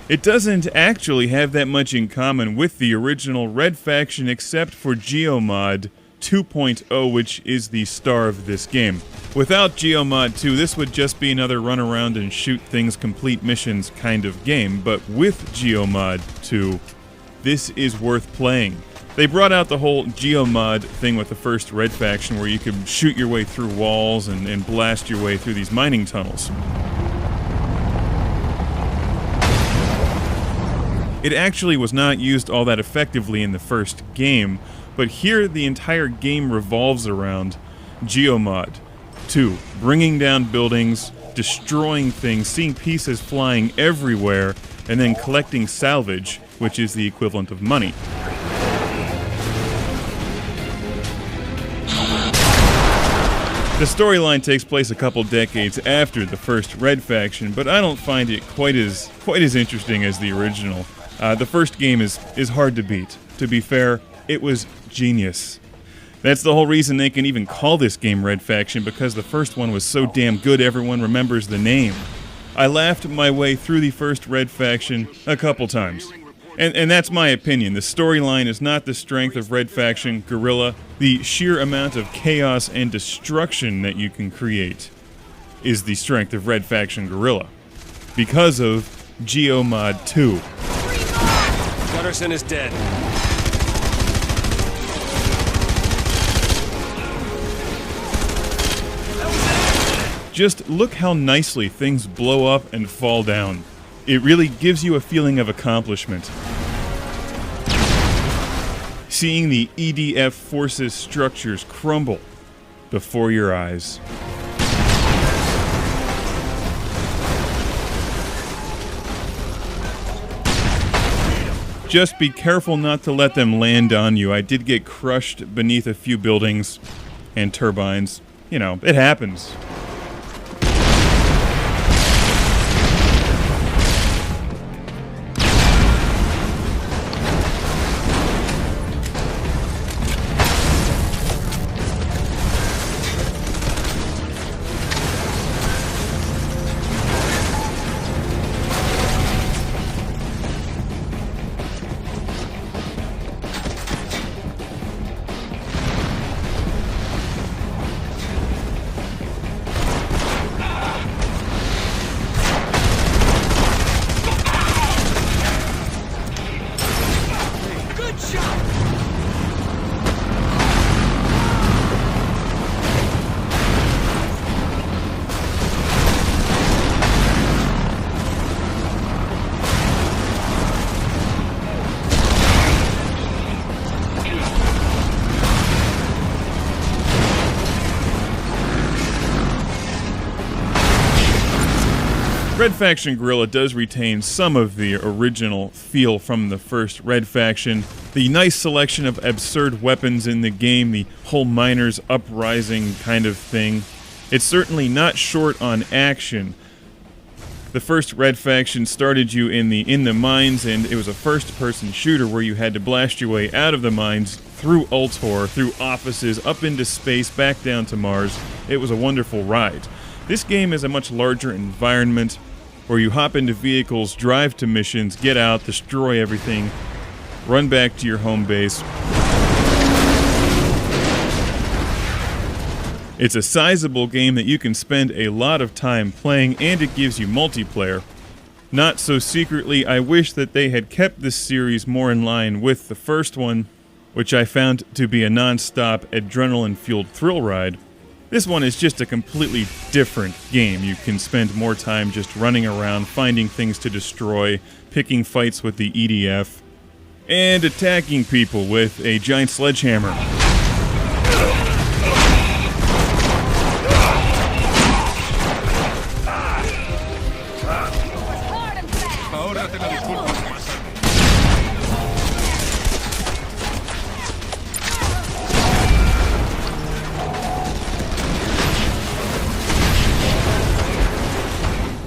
It doesn't actually have that much in common with the original Red Faction except for Geomod 2.0, which is the star of this game. Without Geomod 2, this would just be another run around and shoot things, complete missions kind of game, but with Geomod 2, this is worth playing. They brought out the whole Geomod thing with the first Red Faction where you could shoot your way through walls and blast your way through these mining tunnels. It actually was not used all that effectively in the first game, but here the entire game revolves around Geomod 2, bringing down buildings, destroying things, seeing pieces flying everywhere, and then collecting salvage, which is the equivalent of money. The storyline takes place a couple decades after the first Red Faction, but I don't find it quite as interesting as the original. The first game is hard to beat. To be fair, it was genius. That's the whole reason they can even call this game Red Faction, because the first one was so damn good everyone remembers the name. I laughed my way through the first Red Faction a couple times. And that's my opinion. The storyline is not the strength of Red Faction Guerrilla. The sheer amount of chaos and destruction that you can create is the strength of Red Faction Guerrilla. Because of Geomod 2. Gutterson is dead. Just look how nicely things blow up and fall down. It really gives you a feeling of accomplishment. Seeing the EDF forces structures crumble before your eyes. Just be careful not to let them land on you. I did get crushed beneath a few buildings and turbines. You know, it happens. Red Faction Guerrilla does retain some of the original feel from the first Red Faction. The nice selection of absurd weapons in the game, the whole miners uprising kind of thing. It's certainly not short on action. The first Red Faction started you in the mines, and it was a first-person shooter where you had to blast your way out of the mines, through Ultor, through offices, up into space, back down to Mars. It was a wonderful ride. This game is a much larger environment where you hop into vehicles, drive to missions, get out, destroy everything, run back to your home base. It's a sizable game that you can spend a lot of time playing, and it gives you multiplayer. Not so secretly, I wish that they had kept this series more in line with the first one, which I found to be a non-stop, adrenaline-fueled thrill ride. This one is just a completely different game. You can spend more time just running around, finding things to destroy, picking fights with the EDF, and attacking people with a giant sledgehammer.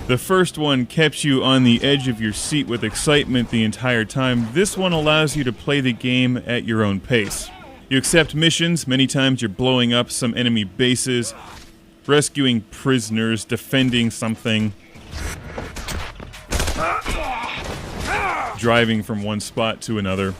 The first one kept you on the edge of your seat with excitement the entire time. This one allows you to play the game at your own pace. You accept missions. Many times you're blowing up some enemy bases, rescuing prisoners, defending something, driving from one spot to another.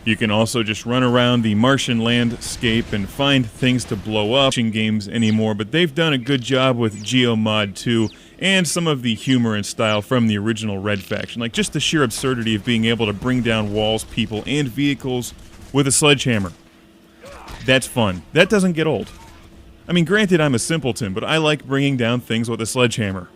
You can also just run around the Martian landscape and find things to blow up. In games anymore, but they've done a good job with GeoMod 2 and some of the humor and style from the original Red Faction. Like just the sheer absurdity of being able to bring down walls, people, and vehicles with a sledgehammer. That's fun. That doesn't get old. I mean, granted, I'm a simpleton, but I like bringing down things with a sledgehammer.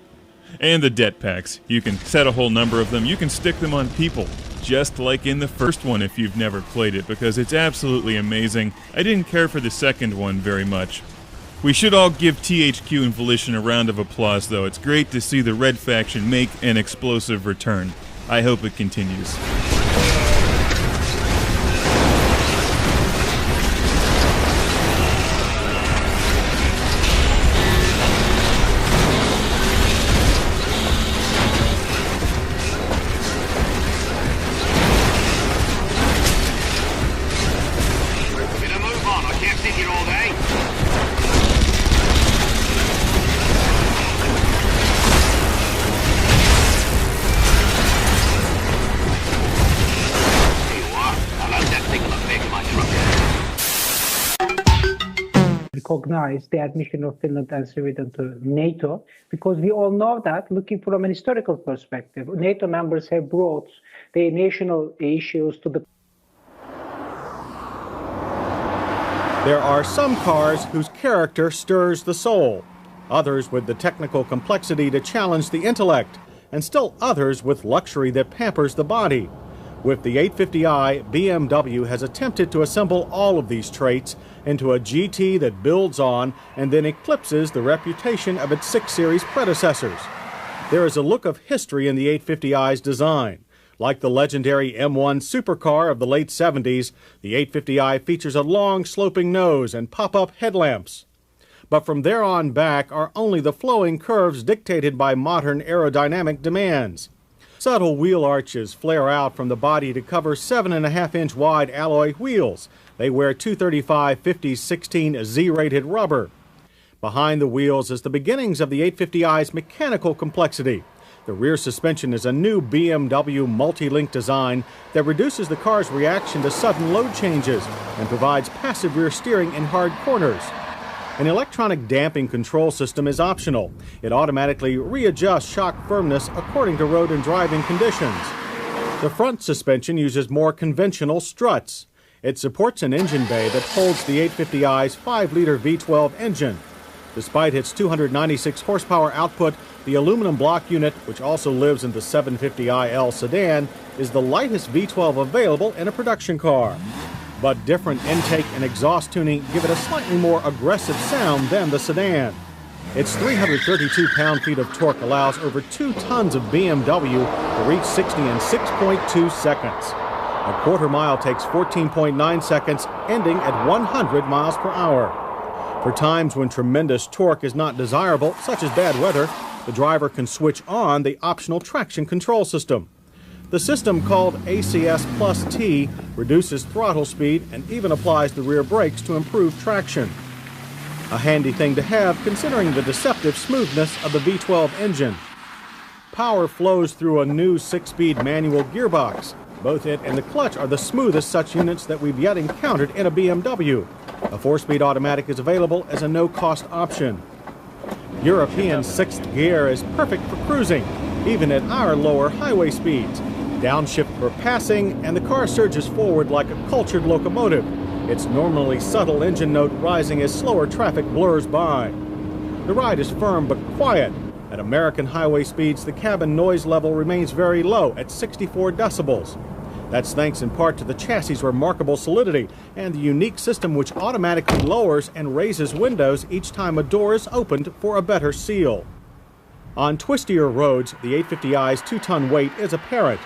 And the det packs. You can set a whole number of them. You can stick them on people, just like in the first one if you've never played it, because it's absolutely amazing. I didn't care for the second one very much. We should all give THQ and Volition a round of applause, though. It's great to see the Red Faction make an explosive return. I hope it continues. Recognize the admission of Finland and Sweden to NATO, because we all know that, looking from an historical perspective, NATO members have brought their national issues to the... There are some cars whose character stirs the soul, others with the technical complexity to challenge the intellect, and still others with luxury that pampers the body. With the 850i, BMW has attempted to assemble all of these traits into a GT that builds on and then eclipses the reputation of its 6 Series predecessors. There is a look of history in the 850i's design. Like the legendary M1 supercar of the late 70s, the 850i features a long sloping nose and pop-up headlamps. But from there on back are only the flowing curves dictated by modern aerodynamic demands. Subtle wheel arches flare out from the body to cover 7.5-inch wide alloy wheels. They wear 235/50/16 Z-rated rubber. Behind the wheels is the beginnings of the 850i's mechanical complexity. The rear suspension is a new BMW multi-link design that reduces the car's reaction to sudden load changes and provides passive rear steering in hard corners. An electronic damping control system is optional. It automatically readjusts shock firmness according to road and driving conditions. The front suspension uses more conventional struts. It supports an engine bay that holds the 850i's 5-liter V12 engine. Despite its 296 horsepower output, the aluminum block unit, which also lives in the 750iL sedan, is the lightest V12 available in a production car. But different intake and exhaust tuning give it a slightly more aggressive sound than the sedan. Its 332 pound-feet of torque allows over 2 tons of BMW to reach 60 in 6.2 seconds. A quarter mile takes 14.9 seconds, ending at 100 miles per hour. For times when tremendous torque is not desirable, such as bad weather, the driver can switch on the optional traction control system. The system, called ACS Plus T, reduces throttle speed and even applies the rear brakes to improve traction. A handy thing to have considering the deceptive smoothness of the V12 engine. Power flows through a new 6-speed manual gearbox. Both it and the clutch are the smoothest such units that we've yet encountered in a BMW. A 4-speed automatic is available as a no-cost option. European 6th gear is perfect for cruising, even at our lower highway speeds. Downshift for passing, and the car surges forward like a cultured locomotive, its normally subtle engine note rising as slower traffic blurs by. The ride is firm but quiet. At American highway speeds, the cabin noise level remains very low at 64 decibels. That's thanks in part to the chassis' remarkable solidity and the unique system which automatically lowers and raises windows each time a door is opened for a better seal. On twistier roads, the 850i's 2-ton weight is apparent.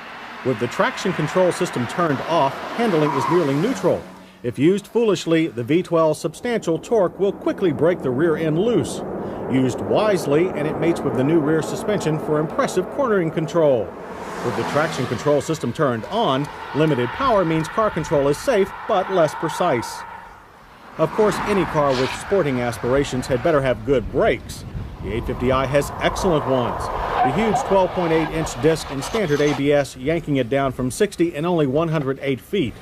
With the traction control system turned off, handling is nearly neutral. If used foolishly, the V12's substantial torque will quickly break the rear end loose. Used wisely, and it mates with the new rear suspension for impressive cornering control. With the traction control system turned on, limited power means car control is safe but less precise. Of course, any car with sporting aspirations had better have good brakes. The 850i has excellent ones. The huge 12.8-inch disc and standard ABS yanking it down from 60 in only 108 feet.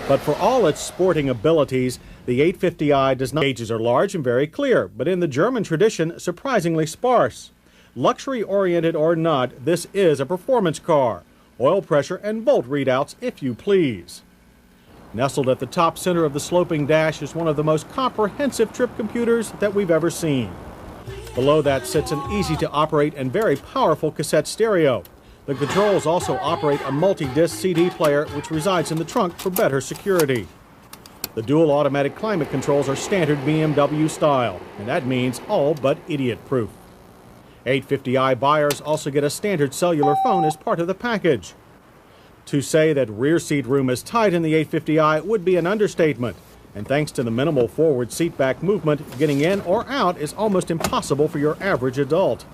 But for all its sporting abilities, the 850i does not. Gauges are large and very clear, but in the German tradition, surprisingly sparse. Luxury-oriented or not, this is a performance car. Oil pressure and volt readouts, if you please. Nestled at the top center of the sloping dash is one of the most comprehensive trip computers that we've ever seen. Below that sits an easy-to-operate and very powerful cassette stereo. The controls also operate a multi-disc CD player, which resides in the trunk for better security. The dual automatic climate controls are standard BMW style, and that means all but idiot-proof. 850i buyers also get a standard cellular phone as part of the package. To say that rear seat room is tight in the 850i would be an understatement, and thanks to the minimal forward seat back movement, getting in or out is almost impossible for your average adult.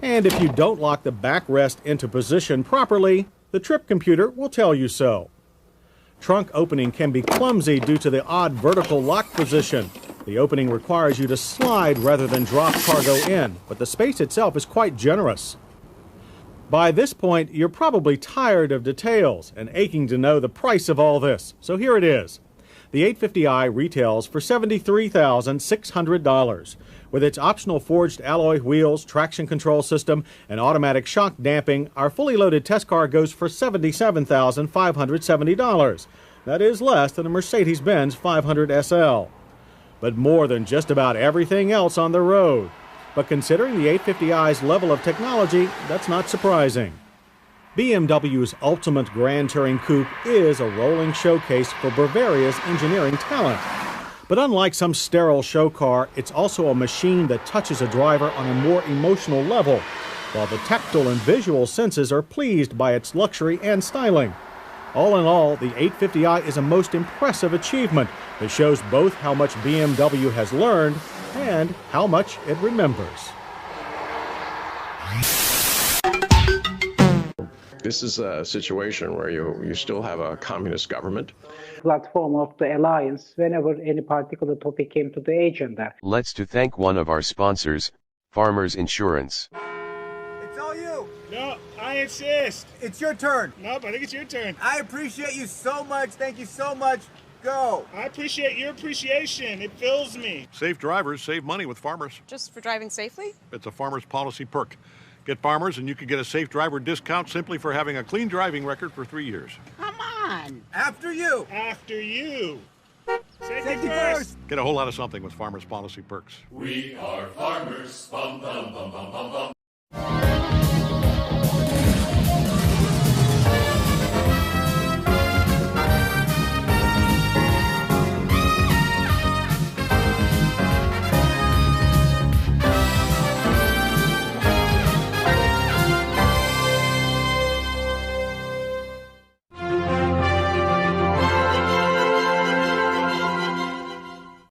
And if you don't lock the backrest into position properly, the trip computer will tell you so. Trunk opening can be clumsy due to the odd vertical lock position. The opening requires you to slide rather than drop cargo in, but the space itself is quite generous. By this point, you're probably tired of details and aching to know the price of all this, so here it is. The 850i retails for $73,600. With its optional forged alloy wheels, traction control system, and automatic shock damping, our fully loaded test car goes for $77,570. That is less than a Mercedes-Benz 500 SL. But more than just about everything else on the road. But considering the 850i's level of technology, that's not surprising. BMW's ultimate Grand Touring Coupe is a rolling showcase for Bavaria's engineering talent. But unlike some sterile show car, it's also a machine that touches a driver on a more emotional level, while the tactile and visual senses are pleased by its luxury and styling. All in all, the 850i is a most impressive achievement that shows both how much BMW has learned and how much it remembers. This is a situation where you still have a communist government. Platform of the alliance whenever any particular topic came to the agenda. Let's to thank one of our sponsors, Farmers Insurance. It's all you. No, I insist. It's your turn. Nope, I think it's your turn. I appreciate you so much. Thank you so much. Go. I appreciate your appreciation. It fills me. Safe drivers save money with Farmers. Just for driving safely? It's a Farmers policy perk. Get Farmers and you can get a safe driver discount simply for having a clean driving record for 3 years. Come on. After you. After you. Safety first. Get a whole lot of something with Farmers policy perks. We are farmers. Bum, bum, bum, bum, bum, bum.